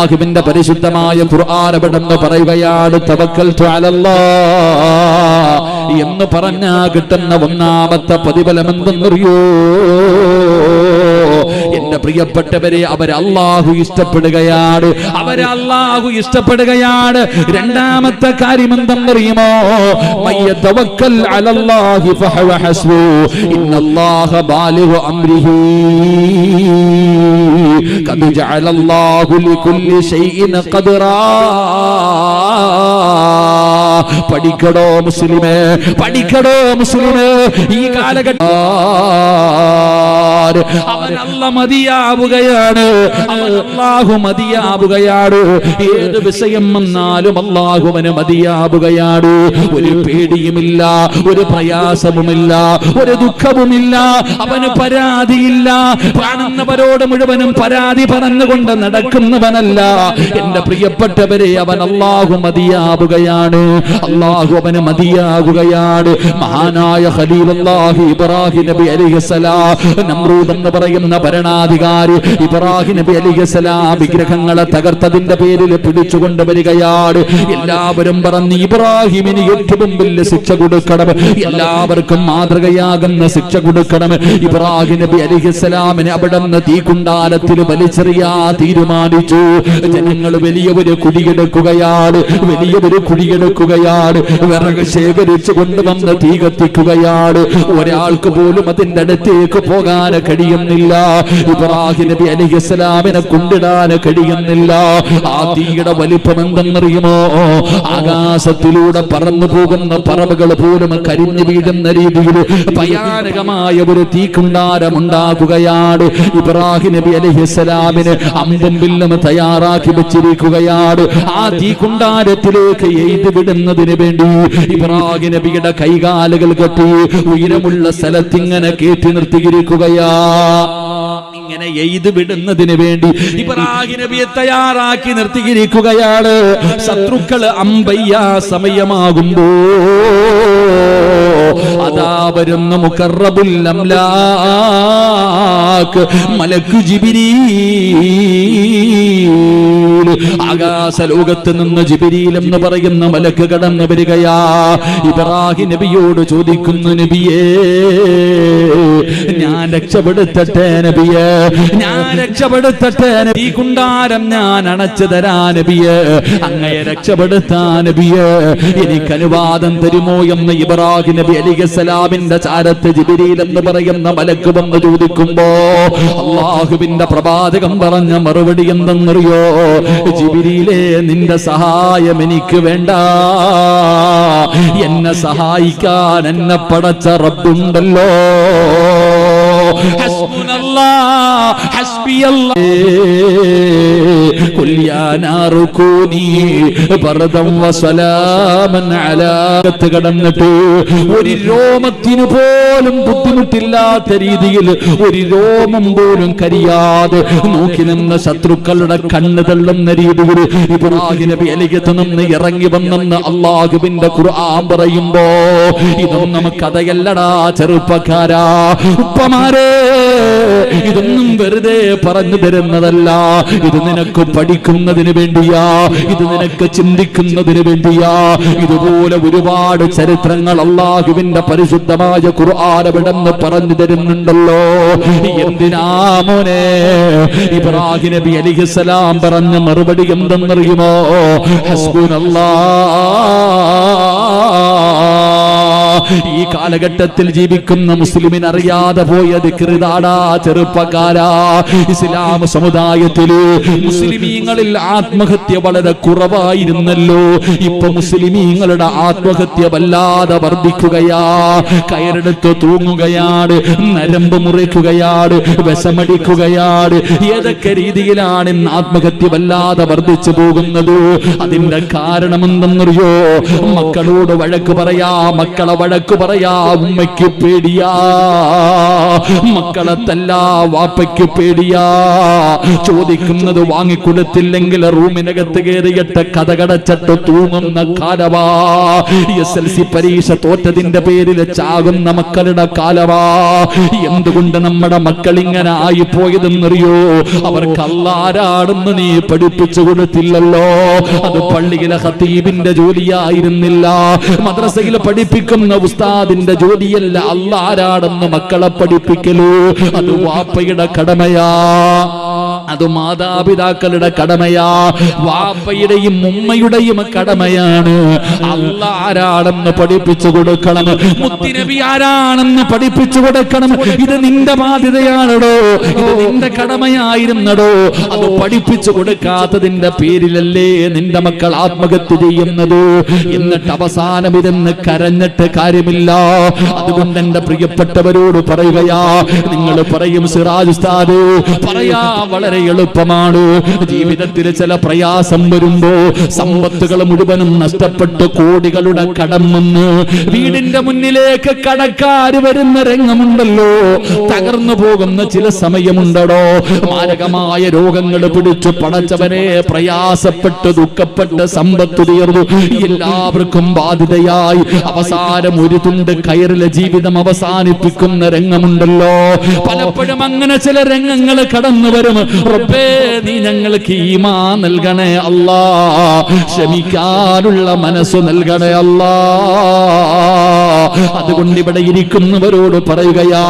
അല്ലാഹുവിന്റെ പരിശുദ്ധമായ ഖുർആൻ അവിടുന്ന് പറയുകയാണ് തവക്കൽതു അലല്ലാഹ് എന്ന് പറഞ്ഞാ കിട്ടുന്ന ഒന്നാമത്തെ പ്രതിഫലം എന്തെന്നറിയോ? എന്റെ പ്രിയപ്പെട്ടവരെ, അല്ലാഹു ഇഷ്ടപ്പെടുകയാണ്, അല്ലാഹു ഇഷ്ടപ്പെടുകയാണ്. രണ്ടാമത്തെ കാര്യം എന്തെന്നറിയുമോ? മയ്യതവക്കൽ അലല്ലാഹി ഫഹവ ഹസ്ബു ഇന്നല്ലാഹ ബാലിഗു അംരിഹി ഖദ് ജഅലല്ലാഹു ലികുല്ലി ഷൈഇൻ ഖദറാ. പഠിക്കടോ മുസ്ലിമേ, പഠിക്കടോ മുസ്ലിമേ. ഈ കാലഘട്ടം അവനല്ല മതിയാവുകയാണ്, അല്ലാഹു മതിയാവുകയാണ്. ഏത് വിഷയം വന്നാലും അല്ലാഹുവിന് മതിയാവുകയാണ്. ഒരു പേടിയുമില്ല, ഒരു പ്രയാസവുമില്ല, ഒരു ദുഃഖവുമില്ല, അവന് പരാതിയില്ല. കാണുന്നവരോട് മുഴുവനും പരാതി പറഞ്ഞുകൊണ്ട് നടക്കുന്നവനല്ല. എന്റെ പ്രിയപ്പെട്ടവരെ, അവൻ അല്ലാഹു മതിയാവുകയാണ്, അല്ലാഹു അവന് മതിയാകുകയാണ്. മഹാനായ ഖലീലുല്ലാഹി ഇബ്രാഹിം നബി അലൈഹിസ്സലാം, നമ്രൂദ് എന്ന് പറയുന്ന ഭരണാധികാരി ഇബ്രാഹിം നബി അലൈഹിസ്സലാം വിഗ്രഹങ്ങളെ തകർത്തതിന്റെ പേരിൽ പിടിച്ചുകൊണ്ട് വരികയാണ്. എല്ലാവരും പറഞ്ഞു ഇബ്രാഹിമിന് ഏറ്റവും വലിയ ശിക്ഷ കൊടുക്കണം, എല്ലാവർക്കും മാതൃകയാകുന്ന ശിക്ഷ കൊടുക്കണം. ഇബ്രാഹിം നബി അലൈഹിസ്സലാമിനെ അവിടെ നിന്ന് തീക്കുണ്ടാലത്തിൽ വലിച്ചെറിയാ തീരുമാനിച്ചു. ജനങ്ങൾ വലിയൊരു കുടിയെടുക്കുകയാണ്, വലിയൊരു കുടിയെടുക്കുകയാണ്. വിറക് ശേഖരിച്ചു കൊണ്ടുവന്ന് തീ കത്തിക്കുകയാണ്. ഒരാൾക്ക് പോലും അതിന്റെ അടുത്തേക്ക് പോകാൻ കഴിയുന്നില്ല. ഇബ്രാഹിം നബി അലൈഹിസ്സലാമിനെ കൊണ്ടിടാൻ കഴിയുന്നില്ല. ആ തീയുടെ വലിപ്പം എന്തെന്നറിയുമോ? ആകാശത്തിലൂടെ പറന്നു പോകുന്ന പറവകൾ പോലും കരിഞ്ഞു വീഴുന്ന രീതിയിൽ ഭയാനകമായ ഒരു തീക്കുണ്ടാരം ഉണ്ടാക്കുകയാണ്. ഇബ്രാഹിം നബി അലൈഹിസ്സലാമിന് അമ്പും വില്ലും തയ്യാറാക്കി വെച്ചിരിക്കുകയാണ്. ആ തീക്കുണ്ടാരത്തിലേക്ക് എയ്ത് വിടുന്നതിന് വേണ്ടി ഇബ്രാഹിം നബിയുടെ കൈകാലുകൾ കെട്ടി ഉയരമുള്ള സ്ഥലത്തിങ്ങനെ കയറ്റി നിർത്തിയിരിക്കുകയാ. ഇങ്ങനെ എയ്ത് വിടുന്നതിന് വേണ്ടി ഇബ്രാഹിം നബിയെ തയ്യാറാക്കി നിർത്തിയിരിക്കുകയാണ്. ശത്രുക്കൾ അമ്പയ്യാ സമയമാകുമ്പോ അതാ വരുന്ന മുഖറബുൽ അംലാക്ക് മലക്കു ജിബ്രീൽ. ആകാശ ലോകത്ത് നിന്ന് ജിബ്രീൽ എന്ന് പറയുന്ന മലക്ക് കടന്നു വരികയാ. ഇബ്രാഹിം നബിയോട് ചോദിക്കുന്നു, നബിയേ ഞാൻ രക്ഷപ്പെടുത്തട്ടെ നബിയേ, ഞാൻ രക്ഷപ്പെടുത്തട്ടെ. ഈ കുണ്ടാരം ഞാൻ അണച്ചു തരാ നബിയേ, അങ്ങയെ രക്ഷപ്പെടുത്താ നബിയേ, എനിക്ക് അനുവാദം തരുമോ എന്ന് ഇബ്രാഹിം നബി അലൈഹിസ്സലാമിന്റെ ചാരത്ത് ജിബ്രീൽ എന്ന് പറയുന്ന മലക്ക് വന്ന് ചോദിക്കുമ്പോ അല്ലാഹുവിന്റെ പ്രവാചകൻ പറഞ്ഞ മറുപടി എന്തെന്നറിയോ? ജിബ്രീലേ, നിന്റെ സഹായം എനിക്ക് വേണ്ട, എന്നെ സഹായിക്കാൻ എന്നെ പടച്ച റബ്ബുണ്ടല്ലോ. ഹസ്ബുനല്ലാഹ് ഹസ്ബിയല്ലാഹ് ഖുൽ യാ നാറു കൂനി ബർദൻ വസലാമൻ അലാ. കടന്നിട്ട് ഒരു രോമത്തിനു പോലും ബുദ്ധിമുട്ടില്ലാത്ത രീതിയിൽ ഒരു രോമം പോലും കരിയാതെ നോക്കി നിന്ന ശത്രുക്കളുടെ കണ്ണ് തള്ളുന്ന രീതിയിൽ ഇബ്രാഹിം നബി അലൈഹിസ്സലാം നിന്ന് ഇറങ്ങി വന്നെന്ന് അല്ലാഹുവിന്റെ ഖുർആൻ പറയുമ്പോ ഇതൊന്നും കഥയല്ലടാ ചെറുപ്പക്കാരാ, ഉപ്പമാരെ, ഇതൊന്നും വെറുതെ പറഞ്ഞു തരുന്നതല്ല. ഇത് നിനക്ക് പഠിക്കുന്നതിന് വേണ്ടിയാ, ഇത് നിനക്ക് ചിന്തിക്കുന്നതിന് വേണ്ടിയാ. ഇതുപോലെ ഒരുപാട് ചരിത്രങ്ങൾ അല്ലാഹുവിന്റെ പരിശുദ്ധമായ ഖുർആൻ അവിടുന്ന് പറഞ്ഞു തരുന്നുണ്ടല്ലോ. എന്തിനാ മോനെ? ഇബ്രാഹിം നബി അലൈഹിസ്സലാം പറഞ്ഞ മറുപടി എന്തെന്നറിയുമോ? ഹസ്ബുനല്ലാഹ്. ഈ കാലഘട്ടത്തിൽ ജീവിക്കുന്ന മുസ്ലിമിന് അറിയാതെ പോയ ദിക്റാടാ ചെറുപ്പക്കാരാ. ഇസ്ലാം സമുദായത്തില് മുസ്ലിമീങ്ങളിൽ ആത്മഹത്യ വളരെ കുറവായിരുന്നല്ലോ. ഇപ്പൊ മുസ്ലിമീങ്ങളുടെ ആത്മഹത്യ വല്ലാതെ വർദ്ധിക്കുകയാ. കയറെടുത്ത് തൂങ്ങുകയാണ്, നരമ്പ് മുറിക്കുകയാണ്, വിഷമടിക്കുകയാണ്. ഏതൊക്കെ രീതിയിലാണ് ഇന്ന് ആത്മഹത്യ വല്ലാതെ വർദ്ധിച്ചു പോകുന്നത്? അതിന്റെ കാരണം എന്തെന്നറിയോ? മക്കളോട് വഴക്ക് പറയാ, മക്കളെ വഴക്ക് പറയാ ഉമ്മയ്ക്ക് പേടിയാ, മക്കളെ തല്ലാ വാപ്പയ്ക്ക് പേടിയാ, ചോദിക്കുന്നത് വാങ്ങിക്കൊടുത്തില്ലെങ്കിൽ റൂമിനകത്ത് കയറിയിട്ട് കഥകടച്ചിട്ട് തൂങ്ങുന്ന കാലവാ, SLC പരീക്ഷ തോറ്റതിന്റെ പേരിൽ ചാകുന്ന മക്കളുടെ കാലവാ. എന്തുകൊണ്ട് നമ്മുടെ മക്കൾ ഇങ്ങനെ ആയിപ്പോയതെന്നറിയോ? അവർക്ക് അല്ലാഹുവിനെ നീ പഠിപ്പിച്ചു കൊടുത്തില്ലല്ലോ. അത് പള്ളിയിലെ ഖതീബിന്റെ ജോലിയായിരുന്നില്ല, മദ്രസയിൽ പഠിപ്പിക്കുന്ന ഉസ്താദിന്റെ ജോലിയല്ല അല്ലാഹുവിനെ മക്കളെ പഠിപ്പിക്കലൂ. അത് വാപ്പയുടെ കടമയാ, അത് മാതാപിതാക്കളുടെ കടമയാ, വാപ്പയുടെയും ഉമ്മയുടെയും കടമയാണ്. അല്ലാഹ് ആരാണെന്ന് പഠിപ്പിച്ചു കൊടുക്കണം, മുത്തുനബി ആരാണെന്ന് പഠിപ്പിച്ചു കൊടുക്കണം. ഇത് നിന്റെ ബാധ്യതയാണോ? ഇത് നിന്റെ കടമയായിരുന്നടോ? അത് പഠിപ്പിച്ചു കൊടുക്കാത്തതിന്റെ പേരിലല്ലേ നിന്റെ മക്കൾ ആത്മഹത്യ ചെയ്യുന്നത്? എന്നിട്ട് അവസാനം ഇതെന്ന് കരഞ്ഞിട്ട് കാര്യമില്ല. അതുകൊണ്ട് എന്റെ പ്രിയപ്പെട്ടവരോട് പറയുകയാ, നിങ്ങൾ പറയും സിറാജ് ഉസ്താദ് പറയാ വളരെ എളുപ്പമാണ്. ജീവിതത്തിൽ ചില പ്രയാസം വരുമ്പോ സമ്പത്തുകൾ മുഴുവനും നഷ്ടപ്പെട്ട് കോടികളുടെ കടം വന്ന് വീടിന്റെ മുന്നിലേക്ക് കടക്കാര് വരുന്ന രംഗമുണ്ടല്ലോ, തകർന്നു പോകുന്ന ചില സമയമുണ്ടോ, മാരകമായ രോഗങ്ങൾ പിടിച്ചു പടച്ചവനെ പ്രയാസപ്പെട്ട് ദുഃഖപ്പെട്ട് സമ്പത്ത് തീർന്നു, എല്ലാവർക്കും ബാധ്യതയായി അവസാനം ഒരു തുണ്ട് കയറിലെ ജീവിതം അവസാനിപ്പിക്കുന്ന രംഗമുണ്ടല്ലോ. പലപ്പോഴും അങ്ങനെ ചില രംഗങ്ങൾ കടന്നു വരും. റബ്ബേ നീ ഞങ്ങൾക്ക് ഈമാൻ നൽകണേ അല്ലാ, ക്ഷമിക്കാനുള്ള മനസ്സ് നൽകണേ അല്ലാ. അതുകൊണ്ട് ഇവിടെ ഇരിക്കുന്നവരോട് പറയുകയാ,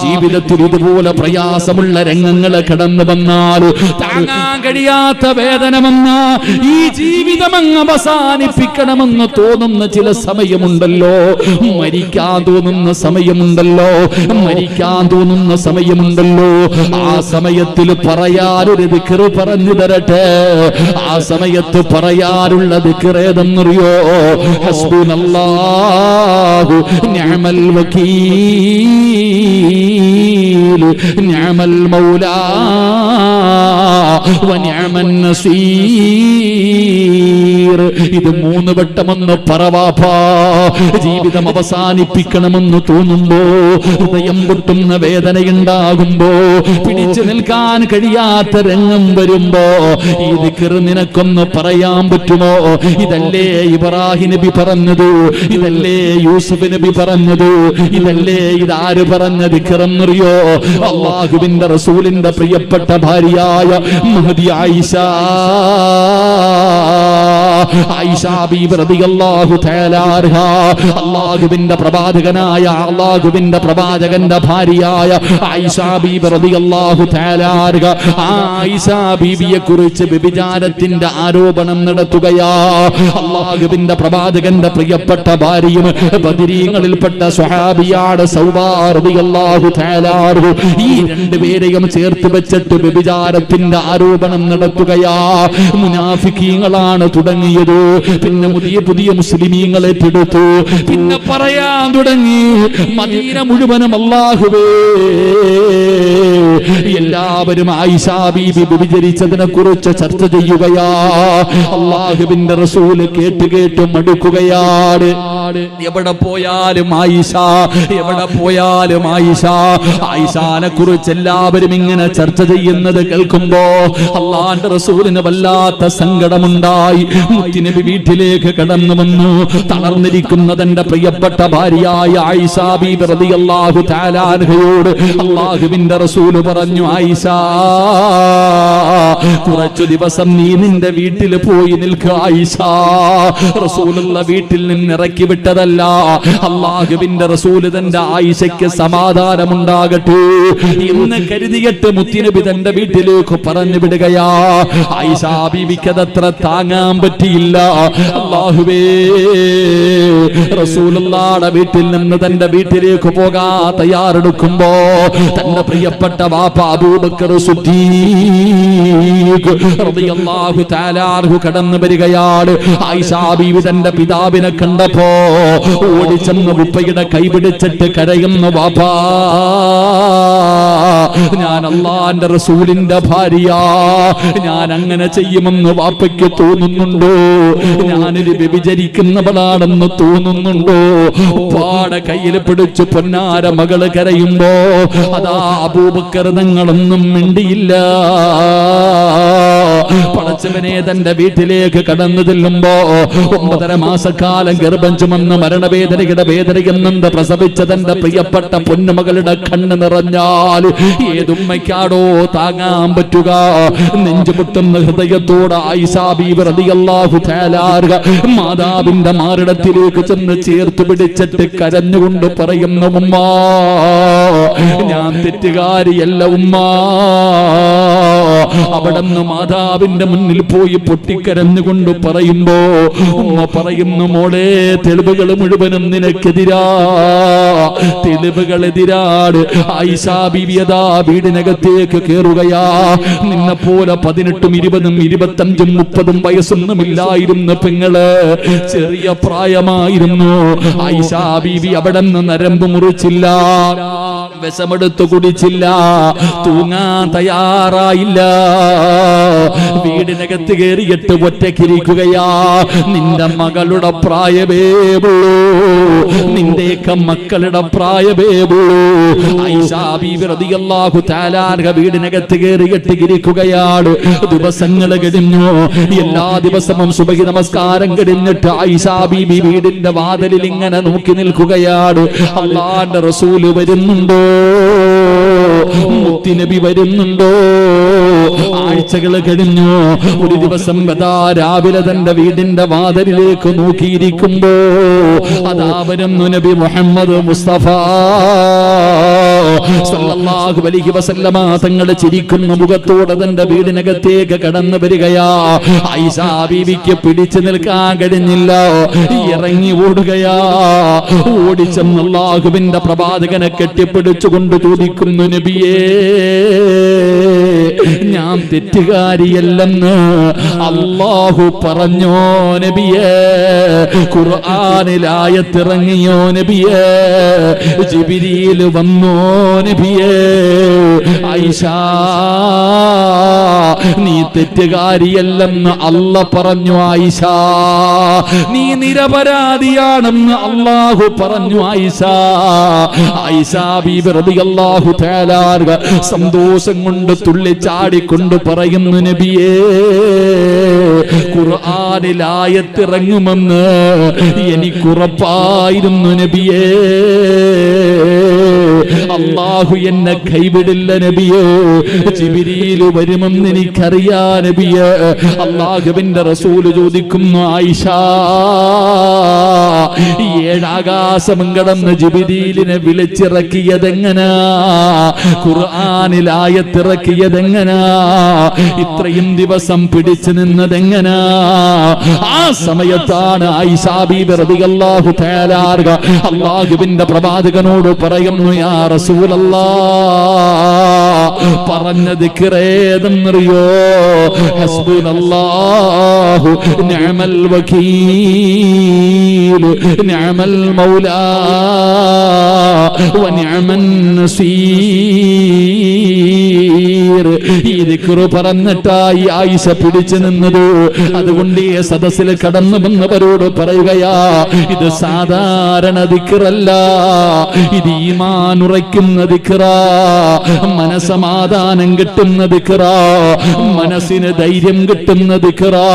ജീവിതത്തിൽ ഇതുപോലെ പ്രയാസമുള്ള രംഗങ്ങൾ കടന്നു വന്നാൽ, താങ്ങാൻ കഴിയാത്ത വേദന വന്ന ഈ ജീവിതം അങ്ങ് അവസാനിപ്പിക്കണമെന്ന് തോന്നുന്ന ചില സമയമുണ്ടല്ലോ, മരിക്കാൻ തോന്നുന്ന സമയമുണ്ടല്ലോ, മരിക്കാൻ തോന്നുന്ന സമയമുണ്ടല്ലോ. ആ സമയത്തിൽ പറയാനൊരു ദിക്ർ പറഞ്ഞു തരട്ടെ. ആ സമയത്ത് പറയാനുള്ള ദിക്ർ ഏതെന്നറിയോ? ഹസ്ബുനല്ലാഹു നിഅമൽ വകീൽ നിഅമൽ മൗലാ വനിഅമൻ നസീർ. ഇത് 3 വട്ടമെന്ന് പറവാപ്പാ. ജീവിതം അവസാനിപ്പിക്കണമെന്ന് തോന്നുമ്പോ, ഹൃദയം പൊട്ടുന്ന വേദനയുണ്ടാകുമ്പോ, പിടിച്ചു നിൽക്കാൻ കഴിയാത്ത രംഗം വരുമ്പോ ഈ ദിക്ർ നിനക്കൊന്ന് പറയാൻ പറ്റുമോ? ഇതല്ലേ ഇബ്രാഹിം നബി പറഞ്ഞത്, ഇതല്ലേ യൂസുഫ് നബി പറഞ്ഞത്, ഇതല്ലേ ഇതാര് പറഞ്ഞ ദിക്റെന്നറിയോ? അല്ലാഹുവിന്റെ റസൂലിന്റെ പ്രിയപ്പെട്ട ഭാര്യയായ മഹദി ആയിഷ ബീബി റളിയല്ലാഹു തആല അൻഹ, അല്ലാഹുവിന്റെ പ്രവാചകനായ അല്ലാഹുവിന്റെ പ്രവാചകന്റെ ഭാര്യയായ ആയിഷ ബീബി റളിയല്ലാഹു തആല അൻഹ, ആയിഷ ബീബിയെ കുറിച്ച് വ്യഭിചാരത്തിന്റെ ആരോപണം നടത്തുകയാ. അല്ലാഹുവിന്റെ പ്രവാചകന്റെ പ്രിയപ്പെട്ട ഭാര്യയും ബദരീങ്ങളിൽപ്പെട്ട സ്വഹാബിയാണ് സൗബാ റളിയല്ലാഹു തആല അൻഹു. ഈ രണ്ടുപേരെയും ചേർത്ത് വെച്ചിട്ട് വ്യഭിചാരത്തിന്റെ ആരോപണം നടത്തുകയാ. മുനാഫിക്കീങ്ങളാണ് തുടങ്ങിയത്, പിന്നെ പുതിയ മുസ്ലിമീങ്ങളെ പിടിച്ചു, പിന്നെ പറയാൻ തുടങ്ങി മദീന മുഴുവനും അല്ലാഹുവേ എല്ലാവരും ആയിഷ ബീബി വ്യഭിചരിച്ചതിനെ കുറിച്ച് ചർച്ച ചെയ്യുകയാ. അല്ലാഹുവിന്റെ റസൂല് കേട്ട് മടുക്കുകയാണ്. എവിടെ പോയാലും ആയിഷ, എവിടെ പോയാലും ആയിഷ. ആയിഷാനെ കുറിച്ച് എല്ലാവരും ഇങ്ങനെ ചർച്ച ചെയ്യുന്നത് കേൾക്കുമ്പോ അല്ലാഹുവിന്റെ റസൂലിന് വല്ലാത്ത സങ്കടമുണ്ടായി. മുത്തുനബി വീട്ടിലേക്ക് കടന്നു വന്നു. തളർന്നിരിക്കുന്ന തന്റെ പ്രിയപ്പെട്ട ഭാര്യയായ ആയിഷ ബീബി റളിയല്ലാഹു തആല അൻഹയോട് അല്ലാഹുവിന്റെ റസൂൽ പറഞ്ഞു, ആയിഷ കുറച്ചു ദിവസം നീ നിന്റെ വീട്ടിൽ പോയി നിൽക്കുക ആയിഷ. റസൂലുള്ള വീട്ടിൽ നിന്ന് ഇറക്കി വിട്ടതല്ല. അല്ലാഹുവിന്റെ റസൂൽ തന്റെ ആയിഷയ്ക്ക് സമാധാനമുണ്ടാകട്ടെ എന്ന് കരുതിയിട്ട് മുത്തുനബി തന്റെ വീട്ടിലേക്ക് പറഞ്ഞു വിടുകയാ. ആയിഷ ബീവിക്ക് അതത്ര താങ്ങാൻ പറ്റിയില്ല. അല്ലാഹുവേ, റസൂലുള്ളാഹിയുടെ വീട്ടിൽ നിന്ന് തന്റെ വീട്ടിലേക്ക് പോകാൻ തയ്യാറെടുക്കുമ്പോ തന്റെ പ്രിയപ്പെട്ട വാപ്പ അബൂബക്കർ സിദ്ദീഖ് റളിയല്ലാഹു തആല അൻഹു കടന്നു വരികയാണ്. ആയിഷ ബീവി തന്റെ പിതാവിനെ കണ്ടപ്പോ ഓടിച്ചെന്ന് ഉപ്പയുടെ കൈ പിടിച്ചിട്ട് കരയുന്ന വാപ്പാ, ഞാൻ അള്ളാന്റെ റസൂലിന്റെ ഭാര്യ, ഞാൻ അങ്ങനെ ചെയ്യുമെന്ന് വാപ്പയ്ക്ക് തോന്നുന്നുണ്ടോ? ഞാനിത് വ്യഭിചരിക്കുന്നവളാണെന്ന് തോന്നുന്നുണ്ടോ? ഉപ്പാടെ കയ്യിൽ പിടിച്ചു പൊന്നാര മകള് കരയുമ്പോ അതാ അബൂബക്കർ തങ്ങളൊന്നും മിണ്ടിയില്ല. പടച്ചവനെ തന്റെ വീട്ടിലേക്ക് കടന്നു ചെല്ലുമ്പോ 9.5 മാസക്കാലം ഗർഭം ചുമന്ന് മരണവേദനയുടെ വേദനയെന്നുണ്ട് പ്രസവിച്ച തന്റെ പ്രിയപ്പെട്ട പൊന്നുമകളുടെ കണ്ണ് നിറഞ്ഞാൽ ഏതുമ്മയ്ക്കാടോ താങ്ങാൻ പറ്റുക? നെഞ്ചുപൊട്ടുന്ന ഹൃദയത്തോടെ ആയിഷാ ബീവി റളിയല്ലാഹു തആല മാതാവിന്റെ മാറിടത്തിലേക്ക് ചെന്ന് ചേർത്ത് പിടിച്ചിട്ട് കരഞ്ഞുകൊണ്ട് പറയുന്ന ഉമ്മ, ഞാൻ തെറ്റുകാരിയല്ല ഉമ്മ. അവിടുന്ന് മാതാവിന്റെ മുന്നിൽ പോയി പൊട്ടിക്കരഞ്ഞുകൊണ്ട് പറയുമ്പോ ഉമ്മ പറയുന്നു, മോളെ തെളിവുകൾ മുഴുവനും നിനക്കെതിരാ, തെളിവുകളെതിരാണ്. ആയിഷാ ബീവി അതാ വീടിനകത്തേക്ക് കേറുകയാ. നിന്നെ പോലെ 18, 20, 25, 30 വയസ്സൊന്നുമില്ലായിരുന്നു പെങ്ങള്, ചെറിയ പ്രായമായിരുന്നു. ആയിഷാ ബീവി അവിടെ നിന്ന് നരമ്പ് മുറിച്ചില്ല, വിഷമെടുത്ത് കുടിച്ചില്ല, തൂങ്ങാൻ തയ്യാറായില്ല. വീടിനകത്ത് കയറിയിട്ട് ഒറ്റക്കിരിക്കുകയാ. നിന്റെ മകളുടെ പ്രായമേ ഉള്ളൂ, നിന്റെയൊക്കെ മക്കളുടെ പ്രായമേ ഉള്ളൂ. ആയിഷാ ബീവി റളിയല്ലാഹു തആല വീടിനകത്ത് കയറിയിട്ട് ഇരിക്കുകയാണ്. ദിവസങ്ങൾ കഴിഞ്ഞു. എല്ലാ ദിവസവും സുബഹി നമസ്കാരം കഴിഞ്ഞിട്ട് ആയിഷാ ബീവി വീടിന്റെ വാതിലിൽ ഇങ്ങനെ നോക്കി നിൽക്കുകയാണ്. അല്ലാഹുവിന്റെ റസൂല് വരുന്നുണ്ടോ? മുത്തുനബി വരുന്നുണ്ടോ? ആഴ്ചകൾ കഴിഞ്ഞു. ഒരു ദിവസം രാവിലെ തന്റെ വീടിന്റെ വാതിലിലേക്ക് നോക്കിയിരിക്കുമ്പോ അതാ വരുന്നു നബി മുഹമ്മദ് മുസ്തഫ സല്ലല്ലാഹു അലൈഹി വസല്ലമ തങ്ങൾ ചിരിക്കുന്ന മുഖത്തോടെ തന്റെ വീടിനകത്തേക്ക് കടന്നു വരികയാ. ആയിഷാ ബീവിക്ക് പിടിച്ചു നിൽക്കാൻ കഴിഞ്ഞില്ല, ഇറങ്ങി ഓടുകയാ. ഓടിച്ചെന്ന് അല്ലാഹുവിന്റെ പ്രവാചകനെ കെട്ടിപ്പിടിച്ചുകൊണ്ട് ചോദിക്കുന്നു, നബിയേ, ഞാൻ തെറ്റുകാരിയല്ലെന്ന് അല്ലാഹു പറഞ്ഞോ നബിയേ? ഖുർആനിൽ ആയത്തിറങ്ങിയോ നബിയേ? ജിബ്രീൽ വന്നോ നബിയേ? ആയിഷാ, നീ തെറ്റുകാരിയല്ലെന്ന് അല്ല പറഞ്ഞു. ആയിഷാ, നീ നിരപരാധിയാണെന്ന് അല്ലാഹു പറഞ്ഞു. ആയിഷാ, ആയിഷാ ബീബി റളിയല്ലാഹു തആല സന്തോഷം കൊണ്ട് തുള്ളിച്ചാടിക്കൊണ്ട് പറയുന്നു, നബിയേ, ഖുർആനിൽ ആയത്തിറങ്ങുമെന്ന് എനിക്കുറപ്പായിരുന്നു നബിയേ. അല്ലാഹു എന്നെ കൈവിടില്ല നബിയേ. ജിബ്രീൽ വരുമെന്ന് എനിക്കറിയാ നബിയേ. അല്ലാഹുവിന്റെ റസൂൽ ചോദിക്കുന്നു, ആയിഷാ, 7 ആകാശം കടന്ന് ജിബ്രീലിനെ വിളിച്ചിറക്കിയതെങ്ങനാ? ഖുർആനിൽ ആയത്തിറക്കിയതെങ്ങനാ? ഇത്രയും ദിവസം പിടിച്ചു നിന്നതെങ്ങനാ? ആ സമയത്താണ് ആയിഷാ ബീബി റളിയല്ലാഹു തആല അല്ലാഹുവിന്റെ പ്രവാചകനോട് പറയുന്നു, യാ റസൂലല്ലാഹ്, പറഞ്ഞ ദിക്ർ ഏതെന്നറിയോ? ഹസ്ബുനല്ലാഹു നിഅമൽ വകീൽ നിഅമൽ മൗലാ വ നിഅമൻ നസീർ. ഈ ദിക്ർ പറഞ്ഞിട്ടായി ആയിഷ പിടിച്ചു നിന്നത്. അതുകൊണ്ട് ഈ സദസ്സിൽ കടന്നു വന്നവരോട് പറയുകയാ, ഇത് സാധാരണ ദിക്റല്ല, ഇത് ഈമാൻ ഉറയ്ക്കുന്ന ദിക്റാ, മനസമാധാനം കിട്ടുന്ന ദിക്റാ, മനസ്സിന് ധൈര്യം കിട്ടുന്ന ദിക്റാ.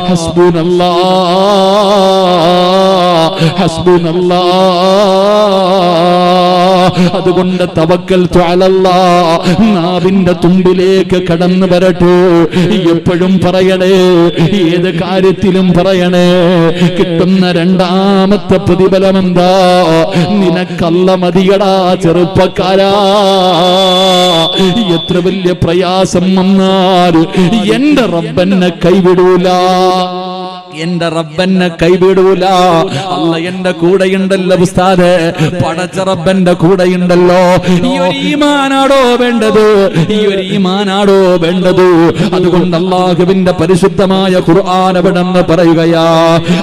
ഹസ്ബുനല്ലാഹ് ഹസ്ബുനല്ലാഹ്. അതുകൊണ്ട് തവക്കൽതു അലല്ലാഹ് നാവിന്റെ തുമ്പിലേക്ക് കടന്നു വരട്ടെ. എപ്പോഴും പറയണേ, ഏത് കാര്യത്തിലും പറയണേ. കിട്ടുന്ന രണ്ടാമത്തെ പ്രതിഫലം എന്താ? നിനക്കല്ല മതിയടാ ചെറുപ്പക്കാരാ. എത്ര വലിയ പ്രയാസം വന്നാൽ എന്റെ റബ്ബെന്നെ കൈവിടൂല. എന്റെ റബ്ബെന്നെ കൈവിടൂല. അല്ല എന്റെ കൂടെയുണ്ടല്ലോ ഉസ്താദേ, പടച്ച റബ്ബന്റെ കൂടെയുണ്ടല്ലോ. ഈ ഒരു ഈമാനാടോ വേണ്ടത്, ഈ ഒരു ഈമാനാടോ വേണ്ടത്. അതുകൊണ്ട് അല്ലാഹുവിന്റെ പരിശുദ്ധമായ ഖുർആൻ എവിടെന്ന് പറയുകയാ.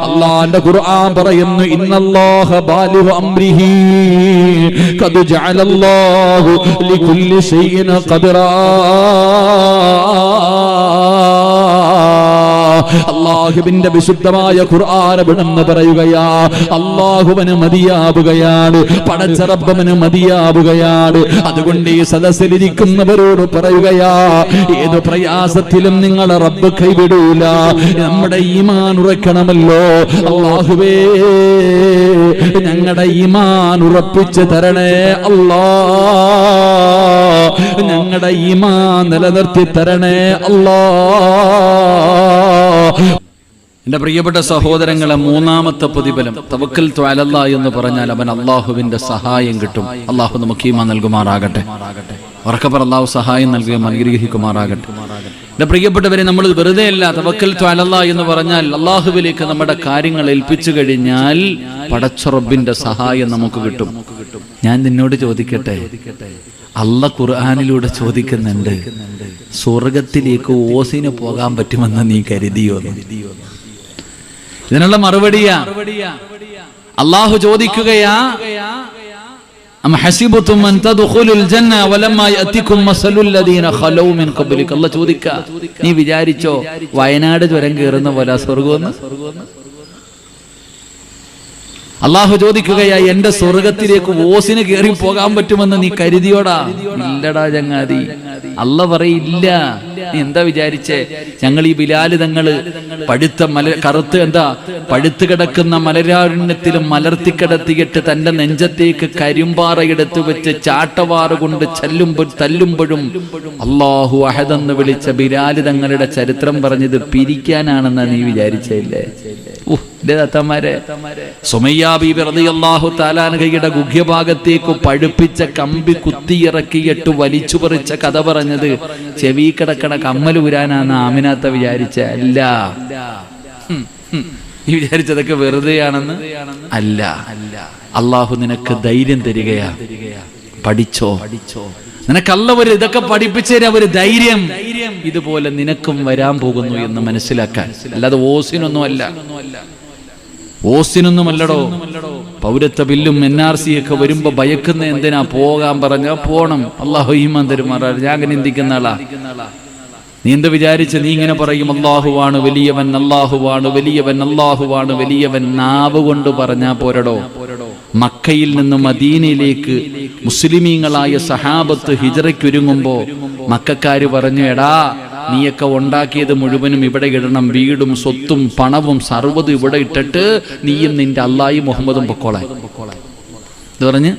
അല്ലാഹുവിന്റെ ഖുർആൻ പറയുന്നു, ഇന്നല്ലാഹ ബാലിഗു അംരിഹി ഖദ് ജഅലല്ലാഹു ലികുല്ലി ഷൈഇൻ ഖദറാ. അല്ലാഹുവിന്റെ വിശുദ്ധമായ ഖുർആൻ എവിടെന്ന് പറയുകയാ. അല്ലാഹുവിന് മതിയാവുകയാണ്, പടച്ച റബ്ബിന് മതിയാവുകയാണ്. അതുകൊണ്ട് ഈ സദസ്സിലിരിക്കുന്നവരോട് പറയുകയാ, ഏത് പ്രയാസത്തിലും നിങ്ങളെ റബ്ബ് കൈവിടൂല. നമ്മുടെ ഈമാൻ ഉറക്കണമല്ലോ. അല്ലാഹുവേ, ഞങ്ങളുടെ ഈമാൻ ഉറപ്പിച്ച് തരണേ അല്ലാ. ഞങ്ങളുടെ ഈമാൻ നിലനിർത്തി തരണേ അല്ലാ. എന്റെ പ്രിയപ്പെട്ട സഹോദരങ്ങളെ, മൂന്നാമത്തെ പ്രതിഫലം തവക്കൽതു അലല്ലാഹ് എന്ന് പറഞ്ഞാൽ അവൻ അള്ളാഹുവിന്റെ സഹായം കിട്ടും. അള്ളാഹു നമുക്ക് ഈമാൻ നൽകുമാറാകട്ടെ. ഉറക്കപ്പറ അള്ളാഹു സഹായം നൽകുകയും അനുഗ്രഹിക്കുമാറാകട്ടെ. എന്റെ പ്രിയപ്പെട്ടവരെ, നമ്മൾ വെറുതെ അല്ല തവക്കൽതു അലല്ലാഹ് എന്ന് പറഞ്ഞാൽ അള്ളാഹുവിലേക്ക് നമ്മുടെ കാര്യങ്ങൾ ഏൽപ്പിച്ചു കഴിഞ്ഞാൽ പടച്ച റബ്ബിന്റെ സഹായം നമുക്ക് കിട്ടും. ഞാൻ നിന്നോട് ചോദിക്കട്ടെ, അല്ല ഖുർആനിലൂടെ ചോദിക്കുന്നുണ്ട്, സ്വർഗത്തിലേക്ക് ഓസിന് പോകാൻ പറ്റുമെന്ന് നീ കരുതിയോ? ഇതിനുള്ള മറുപടിയാ അല്ലാഹു ചോദിക്കുകയാ. അം ഹസിബതും അൻ തദ്ഖുലുൽ ജന്ന വലമ്മാ യഅതികും മസലുൽ ലദീന ഖലൗ മിൻ ഖബ്ലിക. അല്ലാഹു ചോദിക്കാ, നീ വിചാരിച്ചോ വയനാട് ചുരം കയറുന്ന പോലെ സ്വർഗ്ഗമെന്ന്? അള്ളാഹു ചോദിക്കുകയാ, എന്റെ സ്വർഗത്തിലേക്ക് ഓസിന് കയറി പോകാൻ പറ്റുമെന്ന് നീ കരുതിയോടാ? ഇല്ലടാ ചങ്ങാതി. അല്ല പറയില്ല. നീ എന്താ വിചാരിച്ചേ? ഞങ്ങൾ ഈ ബിലാല് തങ്ങള് പഴുത്ത് കിടക്കുന്ന മലരാരണ്യത്തിലും മലർത്തിക്കിടത്തിയിട്ട് തന്റെ നെഞ്ചത്തേക്ക് കരിമ്പാറയെടുത്ത് വെച്ച് ചാട്ടവാറ് കൊണ്ട് തല്ലുമ്പോഴും അല്ലാഹു അഹദെന്ന് വിളിച്ച ബിലാല് തങ്ങളുടെ ചരിത്രം പറഞ്ഞത് പിരിക്കാനാണെന്നാ നീ വിചാരിച്ചല്ലേ? സുമയ്യ ബീബി റളിയല്ലാഹു തആല അൻഹയുടെ ഗുഹ്യഭാഗത്തേക്ക് പഴുപ്പിച്ച കമ്പി കുത്തിയിറക്കിയിട്ട് വലിച്ചു പറിച്ച കഥ പറഞ്ഞത് ചെവി കിടക്കണ കമ്മൽ ഊരാനാന്ന് ആമിനാത്ത വിചാരിച്ച അല്ല. ഈ വിചാരിച്ചതൊക്കെ വെറുതെയാണെന്ന് അല്ല. അള്ളാഹു നിനക്ക് ധൈര്യം തരികയാ. പഠിച്ചോ. നിനക്കല്ല ഒരു ഇതൊക്കെ പഠിപ്പിച്ചു തരാ, ഒരു ധൈര്യം ഇതുപോലെ നിനക്കും വരാൻ പോകുന്നു എന്ന് മനസ്സിലാക്കാൻ. അല്ലാതെ ഓസിനൊന്നുമല്ലടോ. പൗരത്വ ബില്ലും NRC ഒക്കെ വരുമ്പോ ഭയക്കുന്ന എന്തിനാ? പോകാൻ പറഞ്ഞാ പോണം. അള്ളാഹു ഈമാൻ തരുമാറാ. ഞാൻ അങ്ങനെ ചിന്തിക്കുന്ന ആളാ. നീ എന്ത് വിചാരിച്ച് നീ ഇങ്ങനെ പറയും, അല്ലാഹുവാണ് വലിയവൻ, അല്ലാഹുവാണ് വലിയവൻ, അല്ലാഹുവാണ് വലിയവൻ? നാവ് കൊണ്ട് പറഞ്ഞാ പോരടോ. മക്കയിൽ നിന്ന് മദീനയിലേക്ക് മുസ്ലിമീങ്ങളായ സഹാബത്ത് ഹിജ്റയ്ക്കൊരുങ്ങുമ്പോ മക്കക്കാര് പറഞ്ഞു, എടാ നീയൊക്കെ ഉണ്ടാക്കിയത് മുഴുവനും ഇവിടെ ഇടണം, വീടും സ്വത്തും പണവും സർവ്വതും ഇവിടെ ഇട്ടിട്ട് നീയും നിന്റെ അല്ലാഹും മുഹമ്മദും പൊക്കോളാൻ. ഇത് പറഞ്ഞ്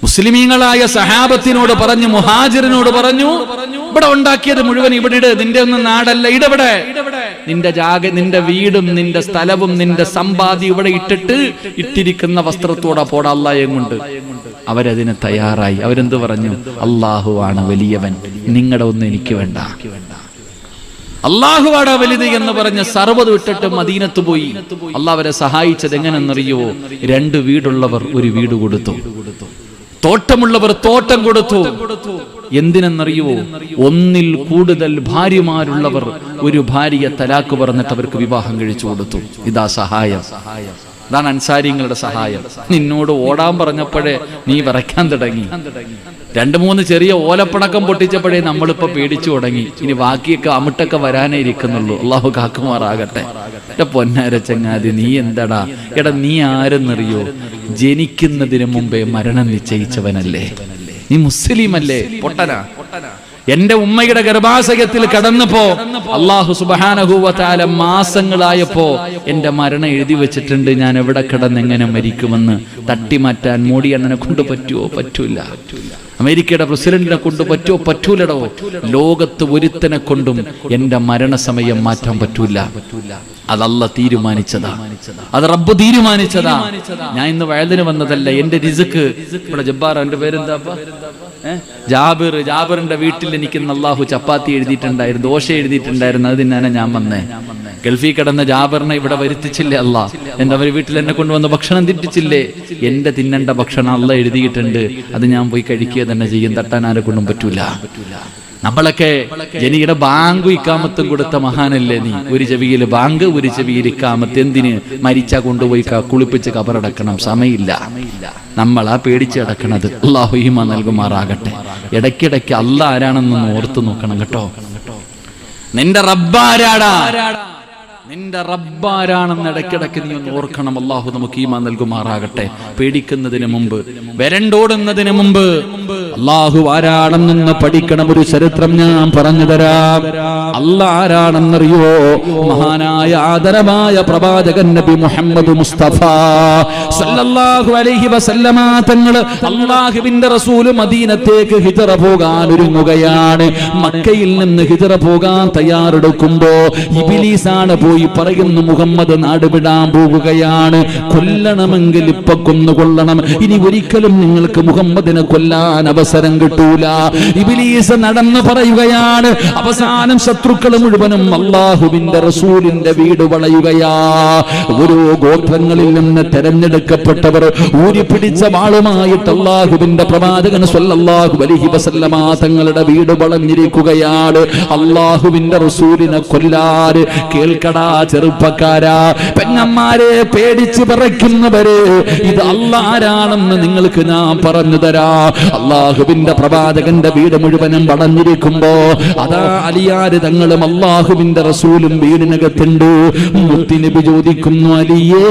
മുസ്ലിമീങ്ങളായ സഹാബത്തിനോട് പറഞ്ഞു, മുഹാജിറിനോട് പറഞ്ഞു, ഇവിടെ ഉണ്ടാക്കിയത് മുഴുവൻ ഇവിടെ ഇട്, നിന്റെ ഒന്നും നാടല്ല, ഇടവിടെ നിന്റെ വീടും നിന്റെ സ്ഥലവും നിന്റെ സമ്പാദ്യം ഇവിടെ ഇട്ടിട്ട് ഇട്ടിരിക്കുന്ന വസ്ത്രത്തോടെ പോടാ അല്ലാഹയെ കൊണ്ട്. അവരതിന് തയ്യാറായി. അവരെന്ത് പറഞ്ഞു? അല്ലാഹുവാണ് വലിയവൻ, നിങ്ങളുടെ ഒന്നും എനിക്ക് വേണ്ട. അല്ലാഹുവാണ് വലുത് എന്ന് പറഞ്ഞ് സർവ്വതും ഇട്ടിട്ട് മദീനത്ത് പോയി. അല്ലാഹു അവരെ സഹായിച്ചത് എങ്ങനെന്നറിയോ? 2 വീടുള്ളവർ 1 വീട് കൊടുത്തു, തോട്ടമുള്ളവർ തോട്ടം കൊടുത്തു. എന്തിനെന്നറിയോ? 1 കൂടുതൽ ഭാര്യമാരുള്ളവർ 1 ഭാര്യയെ തലാക്ക് പറഞ്ഞിട്ട് അവർക്ക് വിവാഹം കഴിച്ചു കൊടുത്തു. ഇതാ സഹായം. അതാണ് അൻസാരിങ്ങളുടെ സഹായം. നിന്നോട് ഓടാൻ പറഞ്ഞപ്പോഴേ നീ വിറയ്ക്കാൻ തുടങ്ങി. 2-3 ചെറിയ ഓലപ്പണക്കം പൊട്ടിച്ചപ്പോഴേ നമ്മളിപ്പോ പേടിച്ചു തുടങ്ങി. ഇനി ബാക്കിയൊക്കെ അമിട്ടൊക്കെ വരാനേ ഇരിക്കുന്നുള്ളൂ. അള്ളാഹു കാക്കുമാറാകട്ടെ. എന്റെ പൊന്നാര ചങ്ങാതി, നീ എന്താടാ? എടാ നീ ആരെന്നറിയോ? ജനിക്കുന്നതിന് മുമ്പേ മരണം നിശ്ചയിച്ചവനല്ലേ? നീ മുസ്ലിം അല്ലേ? പൊട്ടനാ. എന്റെ ഉമ്മയുടെ ഗർഭാശയത്തിൽ കടന്നപ്പോ അല്ലാഹു സുബ്ഹാനഹു വ തആല മാസങ്ങളായപ്പോ എന്റെ മരണം എഴുതി വെച്ചിട്ടുണ്ട്. ഞാൻ എവിടെ കിടന്ന് എങ്ങനെ മരിക്കുമെന്ന് തട്ടിമാറ്റാൻ മോഡി അണ്ണനെ കൊണ്ട് പറ്റുമോ? പറ്റൂല. അമേരിക്കയുടെ പ്രസിഡന്റിനെ കൊണ്ട് പറ്റുമോ? പറ്റൂലടോ. ലോകത്ത് ഒരുത്തനെ കൊണ്ടും എന്റെ മരണസമയം മാറ്റാൻ പറ്റൂല. അതല്ല തീരുമാനിച്ചതാ, അത് റബ്ബ് തീരുമാനിച്ചതാ. ഞാൻ ഇന്ന് വയലിന് വന്നതല്ല. എന്റെ റിസ്ക് ഇവിടെ ജബ്ബാർ, എന്റെ പേരെന്താ? ജാബിറിന്റെ വീട്ടിൽ എനിക്ക് അല്ലാഹു ചപ്പാത്തി എഴുതിയിട്ടുണ്ടായിരുന്നു, ദോശ എഴുതിയിട്ടുണ്ടായിരുന്നു. അത് തിന്നാനാ ഞാൻ വന്നേ. ഗൾഫിൽ കിടന്ന ജാബിറിനെ ഇവിടെ വരുത്തിച്ചില്ലേ അല്ലാ? എന്റെ അവർ വീട്ടിൽ എന്നെ കൊണ്ടുവന്ന് ഭക്ഷണം തിന്നിച്ചില്ലേ? എന്റെ തിന്നേണ്ട ഭക്ഷണം അല്ലാഹ് എഴുതിയിട്ടുണ്ട്, അത് ഞാൻ പോയി കഴിക്കുക തന്നെ ചെയ്യും. തട്ടാൻ ആരെ കൊണ്ടും പറ്റൂല. നമ്മളൊക്കെ ജനിയുടെ ബാങ്ക് ഇക്കാമത്തും കൊടുത്ത മഹാനല്ലേ നീ? ഒരു ചെവിയിൽ ബാങ്ക്, ഒരു ചെവിയിൽ ഇക്കാമത്ത്. എന്തിന്? മരിച്ചാ കൊണ്ടുപോയി കുളിപ്പിച്ച് കബറടക്കണം, സമയമില്ല. നമ്മളാ പേടിച്ച് കിടക്കണത്. അല്ലാഹു ഈമാൻ നൽകുമാറാകട്ടെ. ഇടയ്ക്കിടയ്ക്ക് അല്ലാഹ് ആരാണെന്നൊന്ന് ഓർത്തു നോക്കണം കേട്ടോ. നിന്റെ റബ്ബാരാടാ, നിന്റെ റബ്ബാരാണെന്ന് ഇടയ്ക്കിടയ്ക്ക് നീ ഒന്ന് ഓർക്കണം. അല്ലാഹു നമുക്ക് ഈമാൻ നൽകുമാറാകട്ടെ. പേടിക്കുന്നതിന് മുമ്പ്, വരണ്ടോടുന്നതിന് മുമ്പ് അല്ലാഹു ആരാണെന്ന് പഠിക്കണം. ഒരു ചരിത്രം ഞാൻ പറഞ്ഞു തരാം. അല്ലാഹ് ആരാണെന്നറിയോ? മഹാനായ ആദരവായ പ്രവാചകൻ നബി മുഹമ്മദ് മുസ്തഫ സല്ലല്ലാഹു അലൈഹി വസല്ലമ തങ്ങൾ അല്ലാഹുവിന്റെ റസൂൽ മദീനത്തേക്ക് ഹിജ്റ പോകാൻ ഒരുങ്ങുകയാണ്. മക്കയിൽ നിന്ന് ഹിജ്റ പോകാൻ തയ്യാറെടുക്കുമ്പോ ഇബ്ലീസാണ് പോയി പറയുന്നു, മുഹമ്മദ് നാട് വിടാൻ പോകുകയാണ്, കൊല്ലണമെങ്കിൽ ഇപ്പൊ കൊന്നുകൊള്ളണം, ഇനി ഒരിക്കലും നിങ്ങൾക്ക് മുഹമ്മദിനെ കൊല്ലാൻ അവസരം കിട്ടൂല. ഇബ്ലീസ് നടന്നു പറയുകയാണ്. അവസാനം ശത്രുക്കൾ മുഴുവനും അല്ലാഹുവിന്റെ റസൂലിന്റെ വീട് വളയുകയാ. ഓരോ ഗോത്രങ്ങളിൽ നിന്ന് തെരഞ്ഞെടുക്കപ്പെട്ടവർ ഊരി പിടിച്ച വാളുമായിട്ട് അല്ലാഹുവിന്റെ പ്രവാചകൻ സ്വല്ലല്ലാഹു അലൈഹി വസല്ലമ തങ്ങളുടെ വീട് വളഞ്ഞിരിക്കുകയാണ്. അല്ലാഹുവിന്റെ റസൂലിനെ കൊല്ലാൻ കേൾക്കടാ ചെറുപ്പക്കാരാ, പെങ്ങന്മാരെ, പേടിച്ച് പറയ്ക്കുന്നവര്, ഇത് അല്ലാഹ് ആരാണെന്ന് നിങ്ങൾക്ക് ഞാൻ പറഞ്ഞു തരാ. അല്ലാഹുവിന്റെ പ്രവാചകന്റെ വീട് മുഴുവനും വളഞ്ഞിരിക്കുമ്പോ അതാ അലിയാര് തങ്ങളും അല്ലാഹുവിന്റെ റസൂലും വീടിനകത്തുണ്ട്. മുത്തുനബി ചോദിക്കുന്നു, അലിയേ,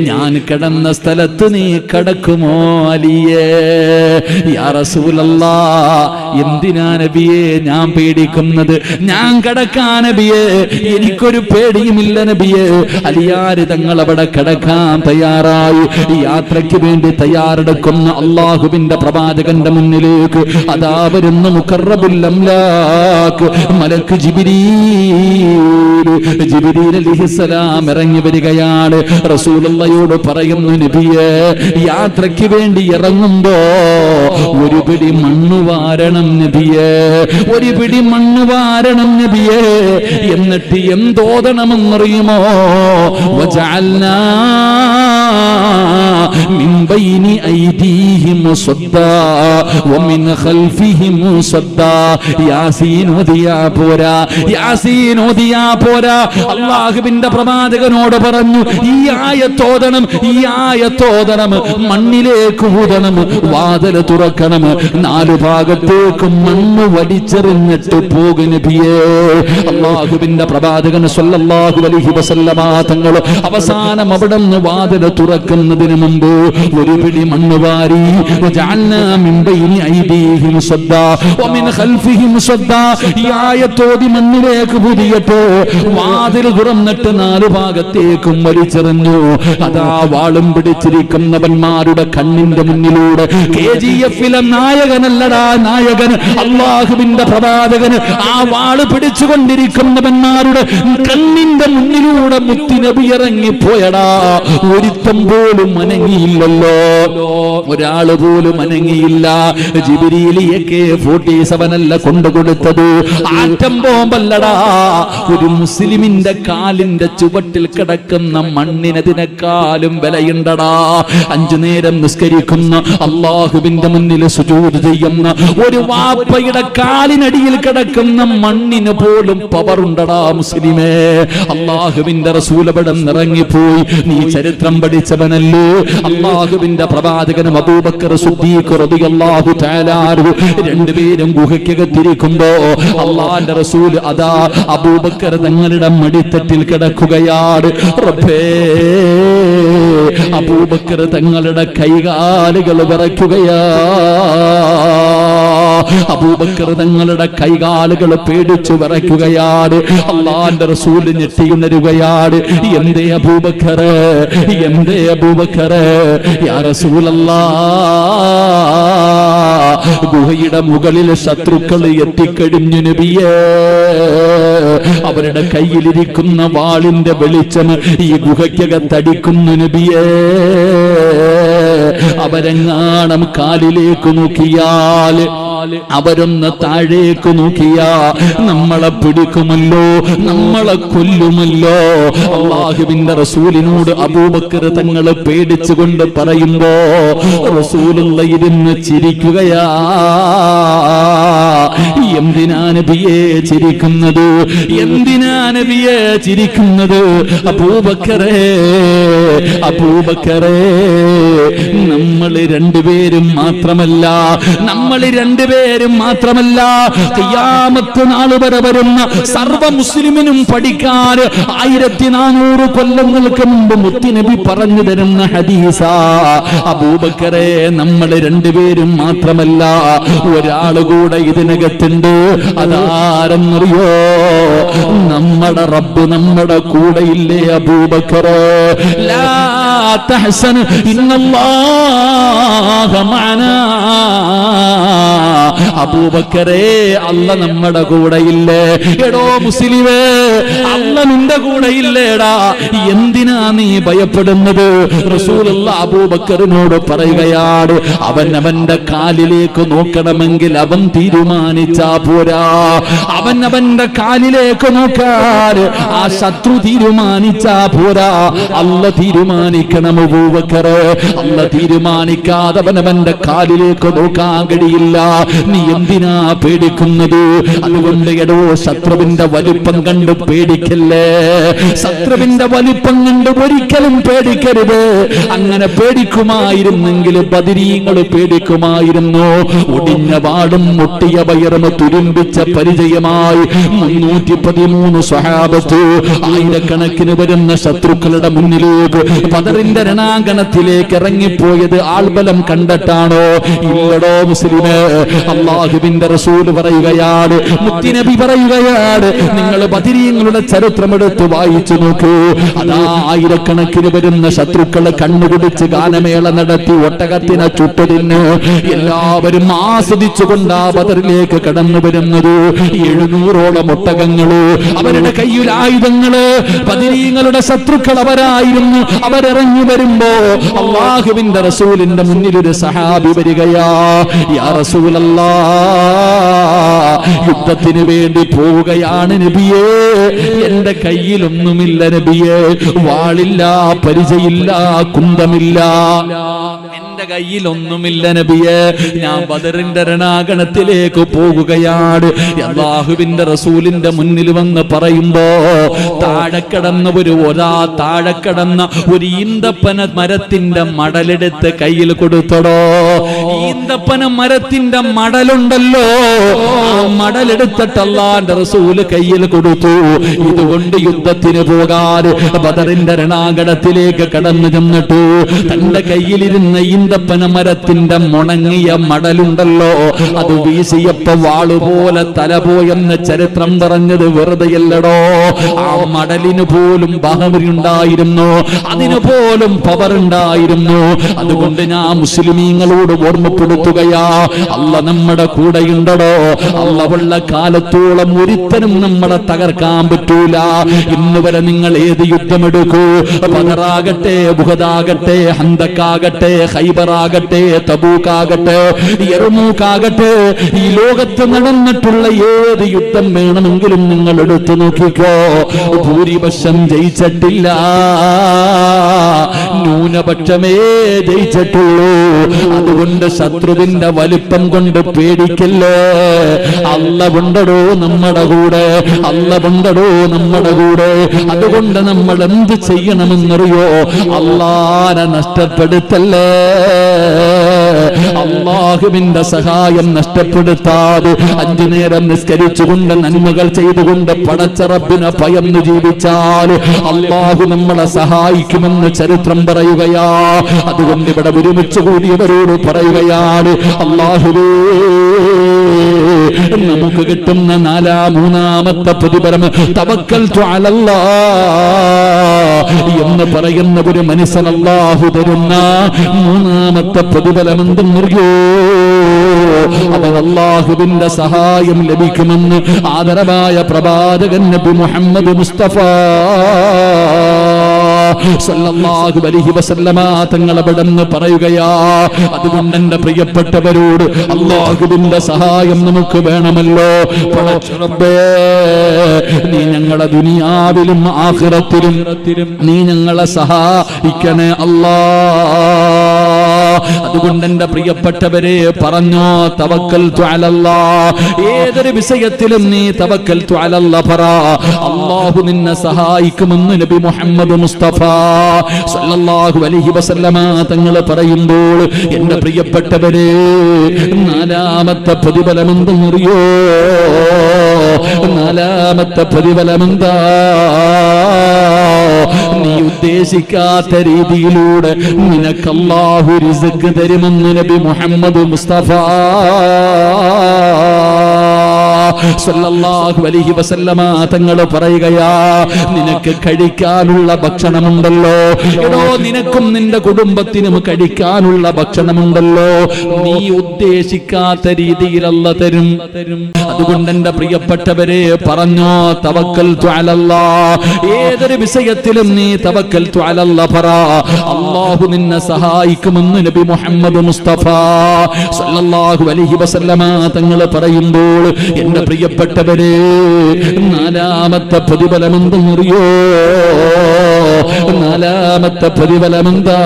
ഞാൻ കിടന്ന സ്ഥലത്ത് നീ കിടക്കുമോ അലിയേ? യാ റസൂലല്ലാഹ്, എന്തിനാ നബിയേ ഞാൻ പേടിക്കുന്നത്? ഞാൻ കിടക്കാൻ നബിയേ, എനിക്കൊരു പേടിയുമില്ല നബിയേ. അലിയാര് തങ്ങൾ അവിടെ കിടക്കാൻ തയ്യാറായി. യാത്രയ്ക്ക് വേണ്ടി തയ്യാറെടുക്കുന്ന അല്ലാഹുവിന്റെ പ്രവാചകന്റെ മുന്നിലേക്ക് അതാ വരുന്ന മുഖറബുൽ അംലാക്ക് മലക്ക് ജിബ്രീൽ അലൈഹിസ്സലാം ഇറങ്ങി വരികയാണ്. റസൂലുള്ളാഹിയോട് പറയുന്നു, നബിയേ, യാത്രയ്ക്ക് വേണ്ടി ഇറങ്ങുമ്പോ ഒരു പിടി മണ്ണ് വാരണം നബിയേ, ഒരു പിടി മണ്ണ് വാരണം നബിയേ. എന്നിട്ട് എന്തോദണമെന്നറിയുമോ? വജഅൽനാ മിൻ ബൈനി ഐദീഹിം സദ്ദാ വമിൻ ഖൽഫിഹിം സദ്ദാ. യാസീൻ ഓതിയാ പോരാ, യാസീൻ ഓതിയാ പോരാ. അല്ലാഹുവിന്റെ പ്രവാചകനോട് പറഞ്ഞു, ഈ ആയത്തോദണം, ഈ ആയത്തോദണം, മണ്ണിലേക്ക് ഊതണം, വാതിൽ തുറക്കണം, നാലു ഭാഗത്തേക്കും മണ്ണ് വലിച്ചെറിഞ്ഞിട്ട് പോകും നബിയേ. അല്ലാഹുവിന്റെ പ്രവാചകൻ സ്വല്ലല്ലാഹു അലൈഹി വസല്ലമ തങ്ങൾ അവസാനം അവിടെ നിന്ന് വാതിൽ തുറക്കുന്നതിന് മുമ്പ് ഒരു പിടി മണ്ണ് വാരി, വജഅൽനാ മിൻ ബൈനി ഐദീഹിം സദ്ദാ വമിൻ ഖൽഫിഹിം സദ്ദാ. ഈ ആയത്തോതി മണ്ണിലേക്ക് പുതിയിട്ട് വാതിൽ തുറന്നിട്ട് നാലു ഭാഗത്തേക്കും വലിച്ചെറിഞ്ഞു. അതാ വാളും പിടിച്ചിരിക്കുന്നവന്മാരുടെ കണ്ണിന്റെ മുന്നിലൂടെ KGF-ലെ നായകനല്ലടാ നായകൻ, അല്ലാഹുവിന്റെ പ്രവാചകൻ ആ വാള് പിടിച്ചുകൊണ്ടിരിക്കുന്നവന്മാരുടെ കണ്ണിന്റെ മുന്നിലൂടെ മുത്തുനബി ഇറങ്ങിപ്പോയടാ. ഒരുത്തം പോലും അനങ്ങിയില്ലല്ലോ, ഒരാള് പോലും അനങ്ങിയില്ല. ജിബ്രീൽ AK-47 അല്ല കൊണ്ടുകൊടുത്തത്, ആറ്റം ബോംബല്ലടാ. ഒരു മുസ്ലിമിന്റെ കാലിന്റെ ചുവട്ടിൽ കിടക്കുന്ന മണ്ണിനതിനേക്കാളും വിലയുണ്ടടാ. 5 നേരം നിസ്കരിക്കുന്ന, അല്ലാഹുവിന്റെ മുന്നിൽ സുജൂദ് ചെയ്യുന്ന ഒരു വാപ്പയുടെ കാലിനടിയിൽ കിടക്കുന്ന മണ്ണിന് പോലും പവറുണ്ടടാ മുസ്ലിമേ. അല്ലാഹുവിന്റെ റസൂൽ അവിടെ ഇറങ്ങിപ്പോയി. നീ ചരിത്രം പഠിച്ചവനല്ലേ? അല്ലാഹുവിന്റെ പ്രവാചകനും അബൂബക്കർ സിദ്ദീഖ് റളിയല്ലാഹു തആല അൻഹു രണ്ടുപേരും ഗുഹയ്ക്കകത്തിരിക്കുമ്പോ അല്ലാഹുവിന്റെ റസൂൽ അതാ അബൂബക്കർ തങ്ങളുടെ മടിത്തട്ടിൽ കിടക്കുകയാണ്. റബ്ബേ, അബൂബക്കർ തങ്ങളുടെ കൈകാലുകൾ വിറയ്ക്കുകയാ. അബൂബക്കർ തങ്ങളുടെ കൈകാലുകൾ പേടിച്ചു വിറയ്ക്കുകയാണ്. അല്ലാഹുവിന്റെ റസൂൽ ഞെട്ടിയുണരുകയാണ്. എന്തേ അബൂബക്കർ, എന്തേ അബൂബക്കർ? യാ റസൂലല്ലാഹ്, ഗുഹയുടെ മുകളിൽ ശത്രുക്കൾ എത്തിക്കഴിഞ്ഞു നബിയേ. അവരുടെ കയ്യിലിരിക്കുന്ന വാളിന്റെ വെളിച്ചം ഈ ഗുഹയ്ക്കകത്തടിക്കുന്നു നബിയേ. അവരെങ്ങാണം കാലിലേക്ക് നോക്കിയാൽ, അവരൊന്ന് താഴേക്ക് നോക്കിയാ നമ്മളെ പിടിക്കുമല്ലോ, നമ്മളെ കൊല്ലുമല്ലോ. അല്ലാഹുവിന്റെ റസൂലിനോട് അബൂബക്കർ തങ്ങളെ പേടിച്ചുകൊണ്ട് പറയുമ്പോ റസൂലുള്ള ഇരുന്ന് ചിരിക്കുകയാ. എന്തിനാ നബിയെ ചിരിക്കുന്നത്? എന്തിനാ നബിയെ ചിരിക്കുന്നത്? അബൂബക്കറേ, അബൂബക്കറേ, നമ്മൾ രണ്ടുപേരും മാത്രമല്ല, നമ്മൾ രണ്ടുപേരും മാത്രമല്ല, ഖിയാമത്ത് നാൾ വരെ വരുന്ന സർവ്വ മുസ്ലിമിനും പഠിക്കാൻ 1400 കൊല്ലങ്ങൾക്ക് മുമ്പ് മുത്തുനബി പറഞ്ഞു തരുന്ന ഹദീസാ. അബൂബക്കറേ, നമ്മൾ രണ്ടുപേരും മാത്രമല്ല, ഒരാള് കൂടെ ഇതിനകത്തുണ്ട്. അതാരെന്നറിയോ? നമ്മുടെ റബ്ബ് നമ്മുടെ കൂടെയില്ലേ അബൂബക്കറേ? ലാ തഹ്സൻ ഇന്നല്ലാഹ മഅനാ. അബൂബക്കറേ, അല്ല നമ്മുടെ കൂടെയില്ലേ? എടോ മുസ്ലിമേ, അല്ല നിന്റെ കൂടെയില്ലേടാ, എന്തിനാ നീ ഭയപ്പെടുന്നത്? റസൂലുള്ള അബൂബക്കറിനോട് പറയുകയാണ്, അവന്റെ കാലിലേക്ക് നോക്കണമെങ്കിൽ അവൻ തീരുമാനിച്ചാ പോരാ. അവന്റെ കാലിലേക്ക് നോക്കാൻ ആ ശത്രു തീരുമാനിച്ചാ പോരാ, അല്ല തീരുമാനിക്കണം അബൂബക്കറേ. അല്ല തീരുമാനിക്കാതെ അവന്റെ കാലിലേക്ക് നോക്കാൻ കഴിയില്ല. നീ എന്തിനാ പേടിക്കുന്നത്? അതുകൊണ്ട് എടോ, ശത്രുവിന്റെ വലിപ്പം കണ്ട് പേടിക്കല്ലേ. ശത്രുവിന്റെ വലിപ്പം കണ്ട് ഒരിക്കലും പേടിക്കരുത്. അങ്ങനെ പേടിക്കുമായിരുന്നെങ്കിൽ ബദരീങ്ങൾ പേടിക്കുമായിരുന്നു. ഒടിഞ്ഞ വാടും മുട്ടിയ വയറും തുരുമ്പിച്ച പരിചയമായി 313 സ്വഹാബത്ത് ആയിരക്കണക്കിന് വരുന്ന ശത്രുക്കളുടെ മുന്നിലേക്ക് ബദറിന്റെ രണാങ്കണത്തിലേക്ക് ഇറങ്ങിപ്പോയത് ആൾബലം കണ്ടിട്ടാണോ? ഇല്ലടോ മുസ്ലിമേ. അല്ലാഹുവിന്റെ റസൂൽ പറയുകയാണ്, മുത്തുനബി പറയുകയാണ്, നിങ്ങൾ ബദരീങ്ങളുടെ ചരിത്രമെടുത്ത് വായിച്ചു നോക്കൂ. അതാ ആയിരക്കണക്കിന് വരുന്ന ശത്രുക്കളെ കണ്ണുപിടിച്ച് ഗാനമേള നടത്തി ഒട്ടകത്തിനെ ചുട്ടതിന് എല്ലാവരും ആസ്വദിച്ചുകൊണ്ട് ആ ബദറിലേക്ക് കടന്നു വരുന്നത്. 700ഓളം ഒട്ടകങ്ങള്, അവരുടെ കയ്യിൽ ആയുധങ്ങള്. ബദരീങ്ങളുടെ ശത്രുക്കൾ അവരായിരുന്നു. അവരിറങ്ങി വരുമ്പോ അല്ലാഹുവിന്റെ റസൂലിന്റെ മുന്നിൽ ഒരു സഹാബി വരികയാ. യാ റസൂലല്ലാഹ്, യുദ്ധത്തിന് വേണ്ടി പോവുകയാണ് നബിയേ. എന്റെ കയ്യിലൊന്നുമില്ല നബിയേ, വാളില്ല, പരിചയില്ല, കുന്തമില്ല, എന്റെ കയ്യിലൊന്നുമില്ല നബിയേ. ഞാൻ ബദറിന്റെ രണാങ്കണത്തിലേക്ക് പോകുകയാണ്. അല്ലാഹുവിന്റെ റസൂലിന്റെ മുന്നിൽ വന്ന് പറയുമ്പോ താഴെക്കിടന്ന ഒരു ഈന്തപ്പന മരത്തിന്റെ മടലെടുത്ത് കയ്യിൽ കൊടുത്തടോ. ഈന്തപ്പന മരത്തിന്റെ മടലുണ്ടല്ലോ, ആ മടലെടുത്തിട്ട് അല്ലാഹുവിന്റെ റസൂല് കയ്യിൽ കൊടുത്തു. ഇതുകൊണ്ട് യുദ്ധത്തിന് പോകാൻ ബദറിന്റെ രണാങ്കണത്തിലേക്ക് കടന്നു ചെന്നിട്ടു തന്റെ കയ്യിലിരുന്ന ഈന്തപ്പന മരത്തിന്റെ മുണങ്ങിയ മടലുണ്ടല്ലോ, അത് വീശിയപ്പോ വാളുപോലെ തല പോയെന്ന് ചരിത്രം പറഞ്ഞത് വെറുതെയല്ലടോ. ആ മടലിന് പോലും ബഹുമതിയുണ്ടായിരുന്നു, അതിന് പോലും പവർ ഉണ്ടായിരുന്നു. അതുകൊണ്ട് ഞാൻ മുസ്ലിമീങ്ങളോട് ഓർമ്മപ്പെടുത്തുകയാ, അല്ല നമ്മുടെ കൂടെയുണ്ടടോ. അല്ല ഉള്ള കാലത്തോളം ഒരുത്തനും നമ്മളെ തകർക്കാൻ പറ്റൂല. ഇന്ന് വരെ നിങ്ങൾ ഏത് യുദ്ധമെടുക്കൂ, ബദറാകട്ടെ, ഉഹദാകട്ടെ, ഹന്തക്കാകട്ടെ, ഖൈബറാകട്ടെ, തബൂക്കാകട്ടെ, യർമൂക്കാകട്ടെ, ഈ ലോകത്ത് നടന്നിട്ടുള്ള ഏത് യുദ്ധം വേണമെങ്കിലും നിങ്ങൾ എടുത്തു നോക്കിക്കോ, ഭൂരിപക്ഷം ജയിച്ചിട്ടില്ല, ന്യൂനപക്ഷമേ ജയിച്ചിട്ടുള്ളൂ. അതുകൊണ്ട് ശത്രുവിന്റെ വലിപ്പം കൊണ്ട് പേടിക്കല്ലേ. അല്ല ഉണ്ടടോ നമ്മുടെ കൂടെ, അല്ല ഉണ്ടടോ നമ്മുടെ കൂടെ. അതുകൊണ്ട് നമ്മൾ എന്ത് ചെയ്യണമെന്നറിയോ? അല്ലാഹനെ നഷ്ടപ്പെടുത്തല്ലേ. അല്ലാഹുവിന്റെ സഹായം നഷ്ടപ്പെടുത്താതെ 5 നേരം നിസ്കരിച്ചുകൊണ്ട് നന്മകൾ ചെയ്തുകൊണ്ട് പടച്ച റബ്ബിനെ ഭയന്ന് ജീവിച്ചാൽ അല്ലാഹു നമ്മളെ സഹായിക്കുമെന്ന് ചരിത്രം പറയുകയാ. അതുകൊണ്ട് ഇവിടെ ഒരുമിച്ച് കൂടിയവരോട് പറയുകയാണ്, അല്ലാഹുവേ, നമുക്ക് കിട്ടുന്ന മൂന്നാമത്തെ പ്രതിഫലം തവക്കൽതു അലല്ലാഹ് എന്ന് പറയുന്ന ഒരു മനുഷ്യൻ അല്ലാഹു തരുന്ന മൂന്നാമത്തെ പ്രതിഫലം എന്തെന്നറിയോ? അവൻ അല്ലാഹുവിന്റെ സഹായം ലഭിക്കുമെന്ന് ആദരവായ പ്രവാചകൻ നബി മുഹമ്മദ് മുസ്തഫ സല്ലല്ലാഹു അലൈഹി വസല്ലമ തങ്ങൾ അവിടുന്ന് പറയുകയാ, അതുകൊണ്ട് എന്റെ പ്രിയപ്പെട്ടവരോട് അല്ലാഹുവിന്റെ സഹായം നമുക്ക് വേണമല്ലോ. പടച്ചറബ്ബേ, നീ ഞങ്ങളെ ദുനിയാവിലും ആഖിറത്തിലും നീ ഞങ്ങളെ സഹായിക്കണേ അല്ലാ. അതുകൊണ്ട് എന്റെ പ്രിയപ്പെട്ടവരെ പറഞ്ഞോ, തവക്കൽതു അലല്ലാഹ്. ഏതൊരു വിഷയത്തിലും നീ തവക്കൽതു അലല്ലാഹ് പറ, അല്ലാഹു നിന്നെ സഹായിക്കുമെന്ന് നബി മുഹമ്മദ് മുസ്തഫ സല്ലല്ലാഹു അലൈഹി വസല്ലമ തങ്ങൾ പറയുമ്പോൾ എന്റെ പ്രിയപ്പെട്ടവരെ, നാലാമത്തെ പ്രതിഫലമെന്തെന്നറിയോ? നാലാമത്തെ പ്രതിഫലമെന്താ? നീ ഉദ്ദേശിക്കാത്ത രീതിയിലൂടെ നിനക്ക് അല്ലാഹു റിസ്ക് തരുമെന്ന് നബി മുഹമ്മദ് മുസ്തഫ സല്ലല്ലാഹു അലൈഹി വസല്ലമ തങ്ങൾ പറയുകയാ, നിനക്ക് കഴിക്കാനുള്ള ഭക്ഷണമുണ്ടല്ലോ, എടോ നിനക്കും നിന്റെ കുടുംബത്തിനും കഴിക്കാനുള്ള ഭക്ഷണമുണ്ടല്ലോ, നീ ഉദ്ദേശിക്കാത്ത രീതിയിൽ അല്ലാഹു തരും. അതുകൊണ്ട് എന്റെ പ്രിയപ്പെട്ടവരെ പറഞ്ഞോ, തവക്കൽതു അലല്ലാഹ്. ഏതൊരു വിഷയത്തിലും നീ തവക്കൽതു അലല്ലാഹ് പറ, അല്ലാഹു നിന്നെ സഹായിക്കുമെന്ന് നബി മുഹമ്മദ് മുസ്തഫ സല്ലല്ലാഹു അലൈഹി വസല്ലമ തങ്ങൾ പറയുമ്പോൾ എന്റെ പ്രിയപ്പെട്ടവരെ, നാലാമത്തെ പ്രതിഫലമെന്തെന്നറിയോ? നാലാമത്തെ പ്രതിഫലമെന്താ?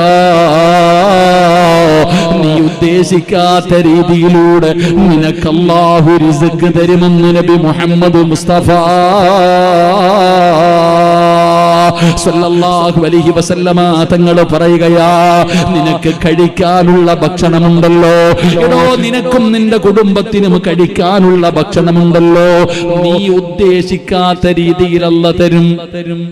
നീ ഉദ്ദേശിക്കാത്ത രീതിയിലൂടെ നിനക്ക് അല്ലാഹു റിസ്ക് തരുമെന്ന് നബി മുഹമ്മദ് മുസ്തഫ സല്ലല്ലാഹു അലൈഹി വസല്ലമ തങ്ങൾ പറയുകയാ, നിനക്ക് കഴിക്കാനുള്ള ഭക്ഷണമുണ്ടല്ലോ, എടോ നിനക്കും നിന്റെ കുടുംബത്തിനും കഴിക്കാനുള്ള ഭക്ഷണമുണ്ടല്ലോ, നീ ഉദ്ദേശിക്കാത്ത രീതിയിൽ അല്ലാഹു തരും.